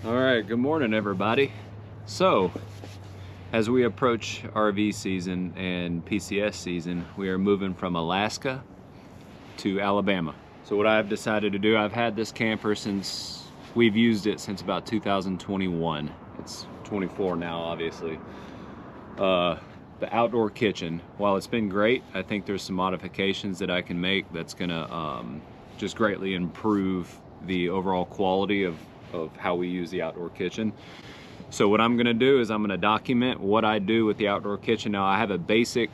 All right, good morning everybody. So, as we approach RV season and PCS season, we are moving from Alaska to Alabama. So what I've decided to do, I've had this camper since, we've used it since about 2021. It's 24 now, obviously. The outdoor kitchen, while it's been great, I think there's some modifications that I can make that's gonna just greatly improve the overall quality of how we use the outdoor kitchen. So what I'm gonna do is I'm gonna document what I do with the outdoor kitchen. Now I have a basic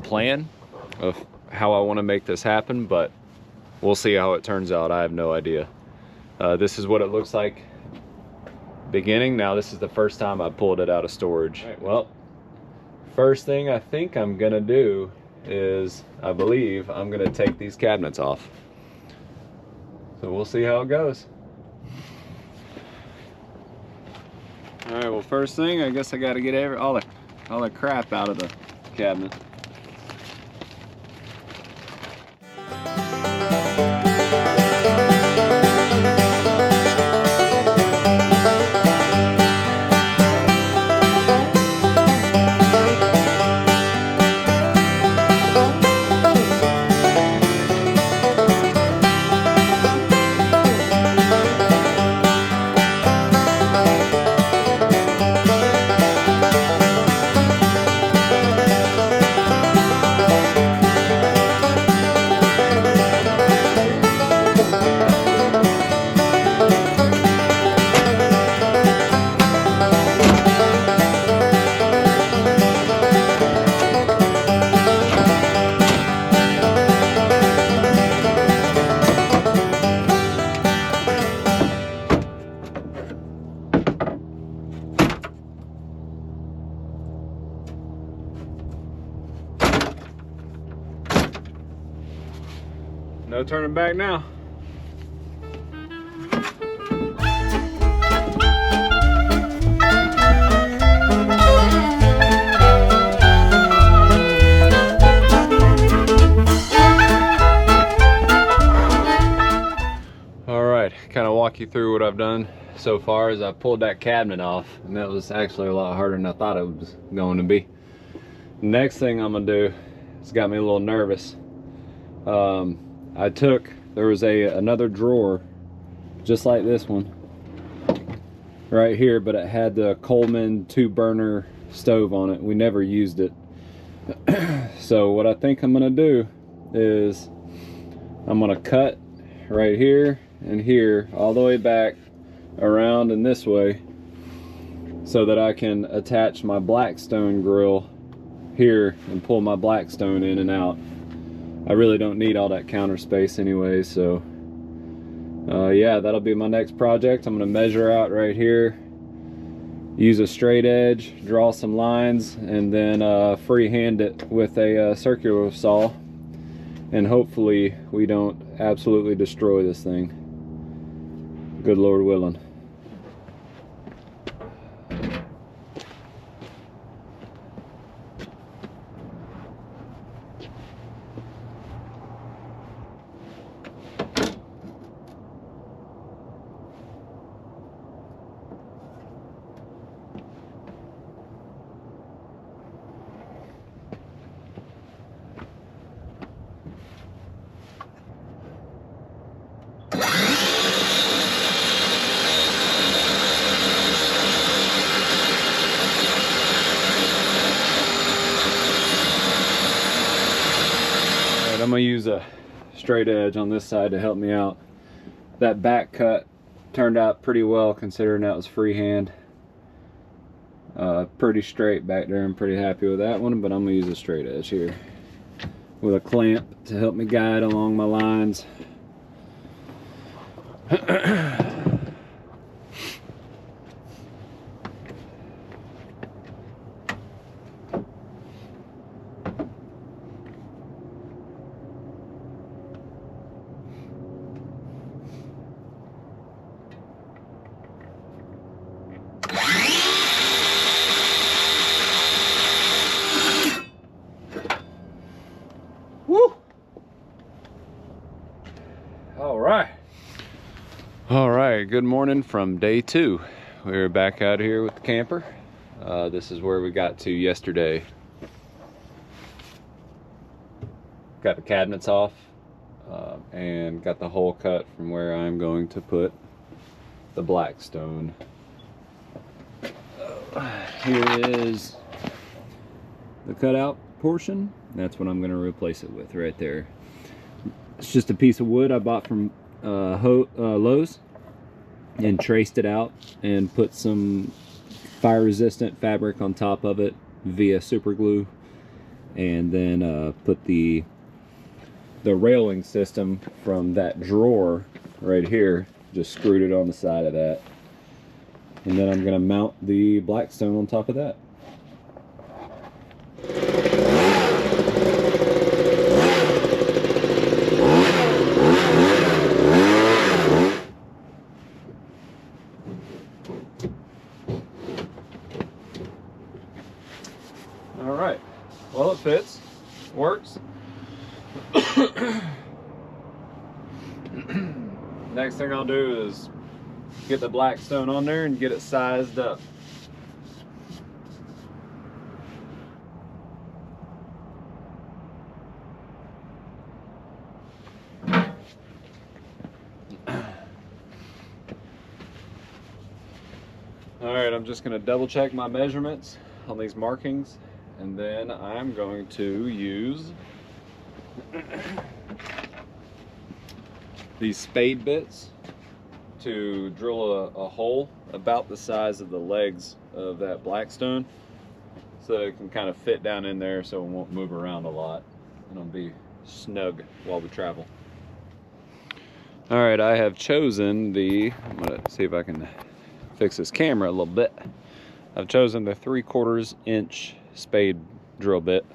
plan of how I wanna make this happen, but we'll see how it turns out. I have no idea. This is what it looks like beginning. Now this is the first time I pulled it out of storage. Right, well, first thing I think I'm gonna do is, I believe I'm gonna take these cabinets off. So we'll see how it goes. All right, well, first thing, I guess I got to get all the crap out of the cabinet. No turning back now. All right, kind of walk you through what I've done so far. Is I pulled that cabinet off, and that was actually a lot harder than I thought it was going to be. Next thing I'm gonna do, it's got me a little nervous. There was another drawer just like this one right here, but it had the Coleman 2-burner stove on it. We never used it. So what I think I'm gonna do is I'm gonna cut right here and here all the way back around and this way so that I can attach my Blackstone grill here and pull my Blackstone in and out. I really don't need all that counter space anyway, so yeah, that'll be my next project. I'm gonna measure out right here, use a straight edge, draw some lines, and then freehand it with a circular saw, and hopefully we don't absolutely destroy this thing. Good Lord willing. I'm gonna use a straight edge on this side to help me out. That back cut turned out pretty well considering that was freehand. Pretty straight back there. I'm pretty happy with that one, but I'm gonna use a straight edge here with a clamp to help me guide along my lines. All right, good morning from day 2. We're back out here with the camper. This is where we got to yesterday. Got the cabinets off and got the hole cut from where I'm going to put the Blackstone. Here is the cutout portion. That's what I'm going to replace it with right there. It's just a piece of wood I bought from Lowe's and traced it out and put some fire resistant fabric on top of it via super glue, and then put the railing system from that drawer right here, just screwed it on the side of that, and then I'm going to mount the Blackstone on top of that. Alright, well, it fits, works. Next thing I'll do is get the Blackstone on there and get it sized up. Alright, I'm just going to double check my measurements on these markings, and then I'm going to use these spade bits to drill a hole about the size of the legs of that Blackstone, so that it can kind of fit down in there so it won't move around a lot and it'll be snug while we travel. Alright, I have chosen I'm going to see if I can fix this camera a little bit. I've chosen the 3/4 inch spade drill bit.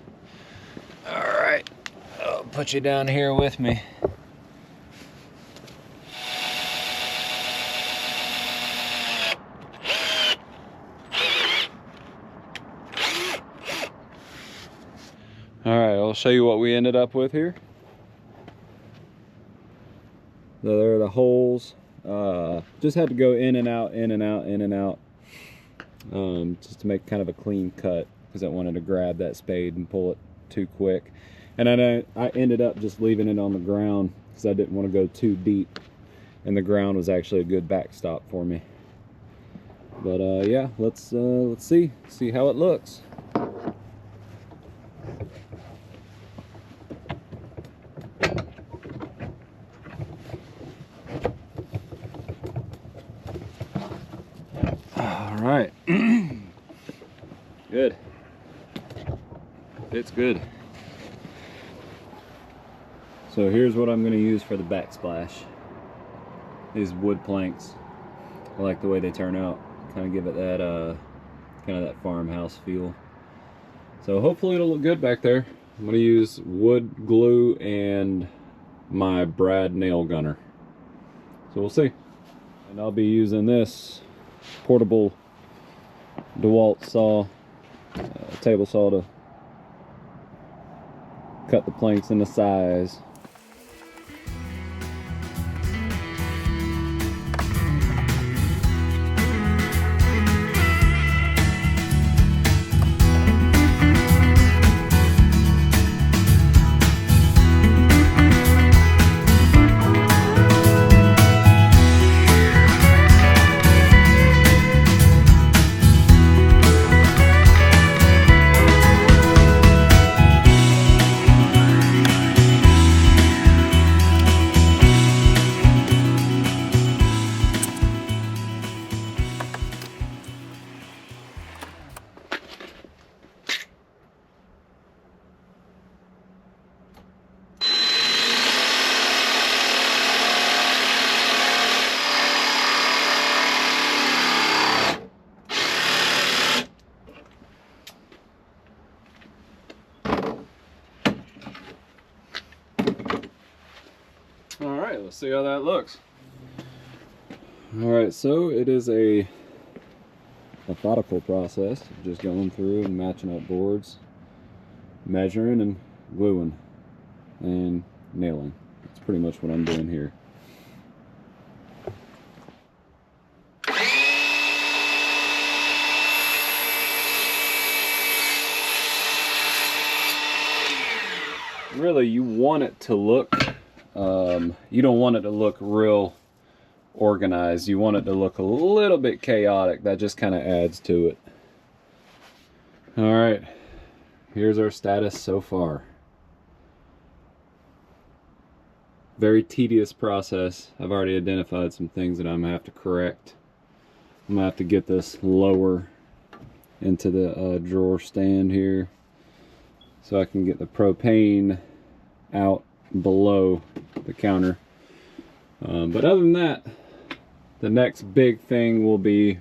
Alright, I'll put you down here with me. Alright, I'll show you what we ended up with here. So there are the holes. Just had to go in and out, in and out, in and out, just to make kind of a clean cut, because I wanted to grab that spade and pull it too quick. And I ended up just leaving it on the ground because I didn't want to go too deep, and the ground was actually a good backstop for me. But yeah, let's see how it looks. All right. Good. It's good. So here's what I'm going to use for the backsplash. These wood planks. I like the way they turn out. Kind of give it that kind of that farmhouse feel. So hopefully it'll look good back there. I'm going to use wood glue and my Brad nail gunner. So we'll see. And I'll be using this portable DeWalt saw, table saw, to cut the planks into size. Alright, let's see how that looks. Alright, so it is a methodical process of just going through and matching up boards, measuring and gluing and nailing. That's pretty much what I'm doing here. really, you want it to look, you don't want it to look real organized. You want it to look a little bit chaotic. That just kind of adds to it. All right, here's our status so far. Very tedious process. I've already identified some things that I'm gonna have to correct. I'm gonna have to get this lower into the drawer stand here so I can get the propane out below the counter. But other than that, the next big thing will be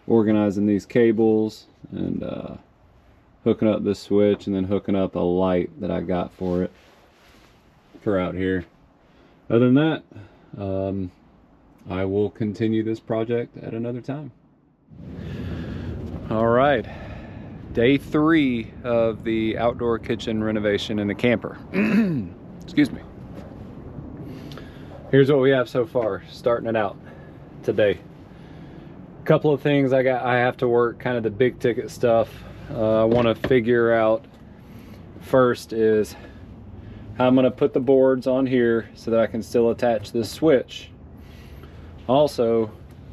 organizing these cables and hooking up this switch, and then hooking up a light that I got for it for out here. Other than that, I will continue this project at another time. All right, day 3 of the outdoor kitchen renovation in the camper. Excuse me. Here's what we have so far, starting it out today. A couple of things I have to work, kind of the big ticket stuff. I want to figure out first is how I'm going to put the boards on here so that I can still attach this switch. Also,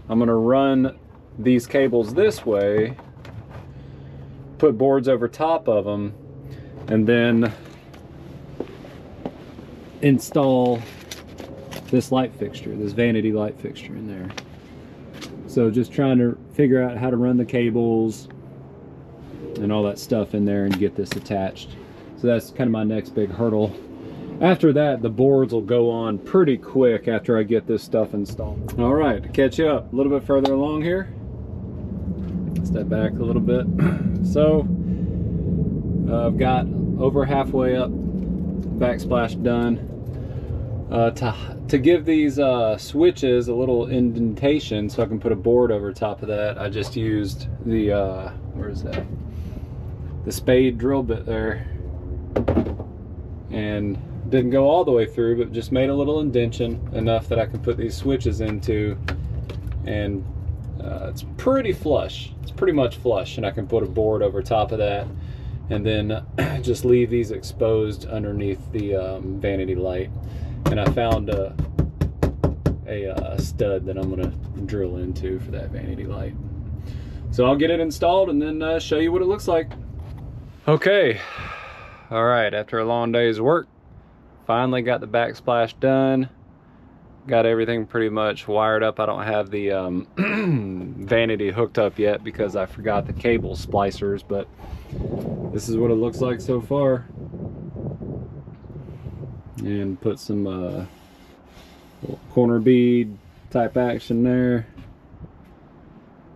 I'm going to run these cables this way, put boards over top of them, and then install this light fixture, this vanity light fixture in there. So just trying to figure out how to run the cables and all that stuff in there and get this attached. So that's kind of my next big hurdle. After that, the boards will go on pretty quick after I get this stuff installed. All right, to catch you up a little bit further along here. Step back a little bit. So I've got over halfway up Backsplash done. To give these switches a little indentation so I can put a board over top of that, I just used the where is that? The spade drill bit there, and didn't go all the way through, but just made a little indentation enough that I can put these switches into, and it's pretty flush. It's pretty much flush, and I can put a board over top of that, and then just leave these exposed underneath the vanity light. And I found a stud that I'm gonna drill into for that vanity light. So I'll get it installed and then show you what it looks like. Okay, all right, after a long day's work, finally got the Backsplash done. Got everything pretty much wired up. I don't have the vanity hooked up yet because I forgot the cable splicers, but this is what it looks like so far. And put some little corner bead type action there.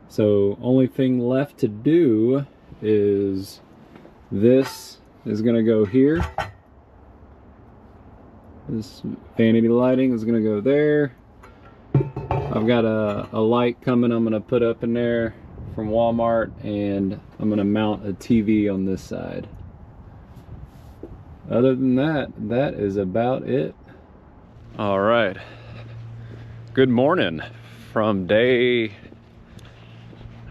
So only thing left to do is this is gonna go here. This vanity lighting is gonna go there. I've got a light coming I'm gonna put up in there from Walmart, and I'm gonna mount a TV on this side. Other than that, that is about it. All right. Good morning from day,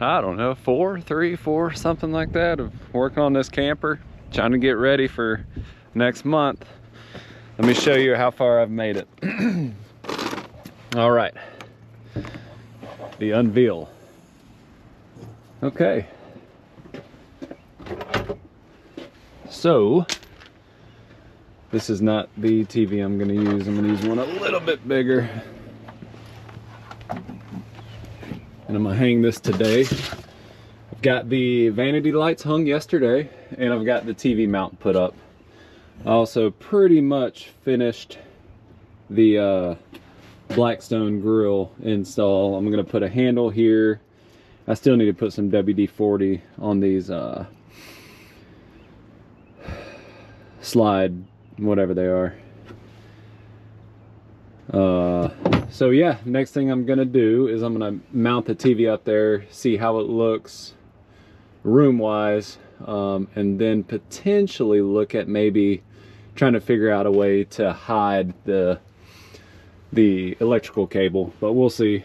I don't know, 3, 4, something like that, of working on this camper, trying to get ready for next month. Let me show you how far I've made it. All right. The unveil. Okay. So, this is not the TV I'm going to use. I'm going to use one a little bit bigger. And I'm going to hang this today. I've got the vanity lights hung yesterday, and I've got the TV mount put up. I also pretty much finished the Blackstone grill install. I'm going to put a handle here. I still need to put some WD-40 on these slide, whatever they are. So yeah, next thing I'm gonna do is I'm gonna mount the TV up there, see how it looks room wise, and then potentially look at maybe trying to figure out a way to hide the electrical cable, but we'll see.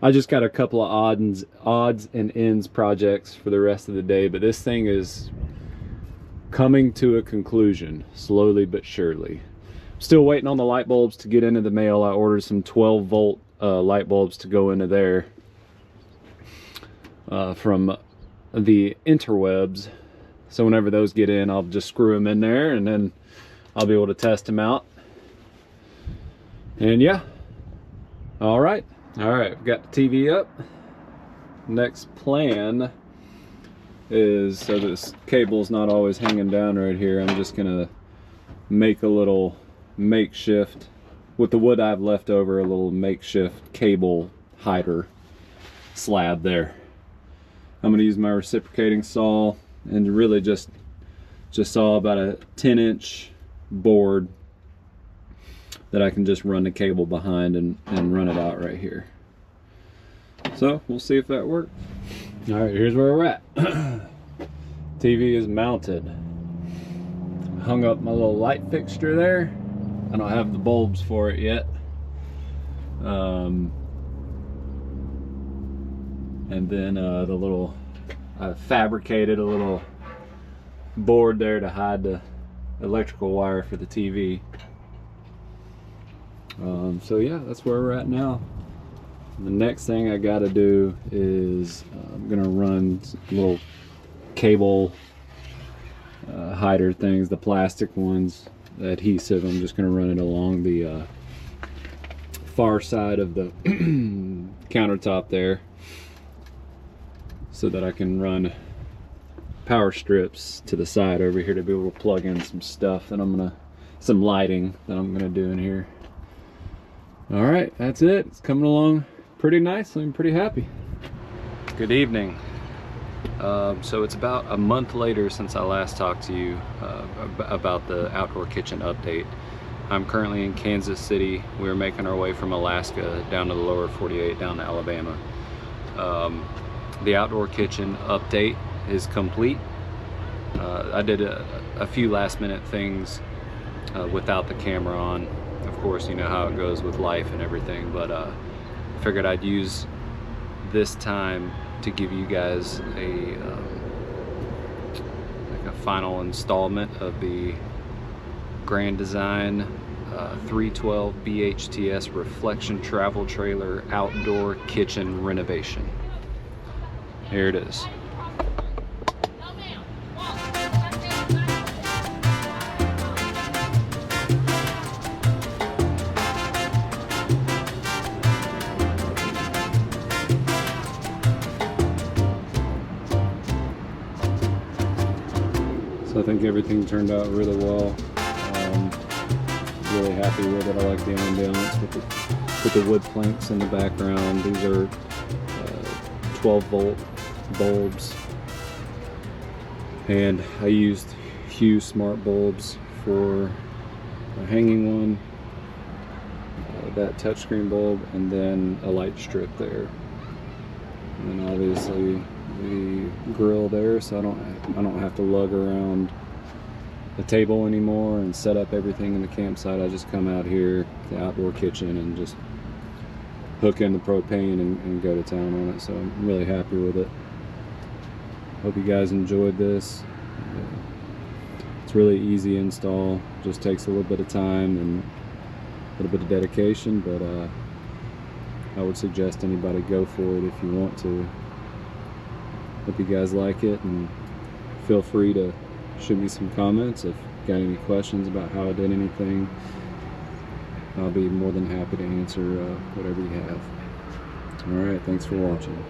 I just got a couple of odds and ends projects for the rest of the day, but this thing is coming to a conclusion, slowly but surely. Still waiting on the light bulbs to get into the mail. I ordered some 12-volt light bulbs to go into there from the interwebs. So whenever those get in, I'll just screw them in there, and then I'll be able to test them out. And yeah, all right, we've got the TV up. Next plan is, so this cable's not always hanging down right here, I'm just gonna make a little makeshift, with the wood I've left over, a little makeshift cable hider slab there. I'm gonna use my reciprocating saw and really just saw about a 10-inch board that I can just run the cable behind and run it out right here. So we'll see if that works. All right, here's where we're at. TV is mounted. Hung up my little light fixture there. I don't have the bulbs for it yet. And then the little, I fabricated a little board there to hide the electrical wire for the TV. So yeah, that's where we're at now. The next thing I gotta do is I'm gonna run little cable hider things, the plastic ones, the adhesive. I'm just gonna run it along the far side of the countertop there, so that I can run power strips to the side over here to be able to plug in some stuff that some lighting that I'm gonna do in here. All right, that's it. It's coming along pretty nicely. I'm pretty happy. Good evening. So it's about a month later since I last talked to you about the outdoor kitchen update. I'm currently in Kansas City. We're making our way from Alaska down to the lower 48, down to Alabama. The outdoor kitchen update is complete. I did a few last minute things without the camera on. Of course, you know how it goes with life and everything, but figured I'd use this time to give you guys a like a final installment of the Grand Design 312 BHTS reflection travel trailer outdoor kitchen renovation. Here it is. So I think everything turned out really well. Really happy with it. I like the ambiance with the wood planks in the background. These are 12-volt bulbs, and I used Hue Smart bulbs for a hanging one, that touchscreen bulb, and then a light strip there, and then obviously the grill there, so I don't have to lug around the table anymore and set up everything in the campsite. I just come out here, the outdoor kitchen, and just hook in the propane and go to town on it. So I'm really happy with it. Hope you guys enjoyed this. It's really easy install, just takes a little bit of time and a little bit of dedication, but I would suggest anybody go for it if you want to. Hope you guys like it, and feel free to shoot me some comments if you got any questions about how I did anything. I'll be more than happy to answer whatever you have. Alright, thanks for watching.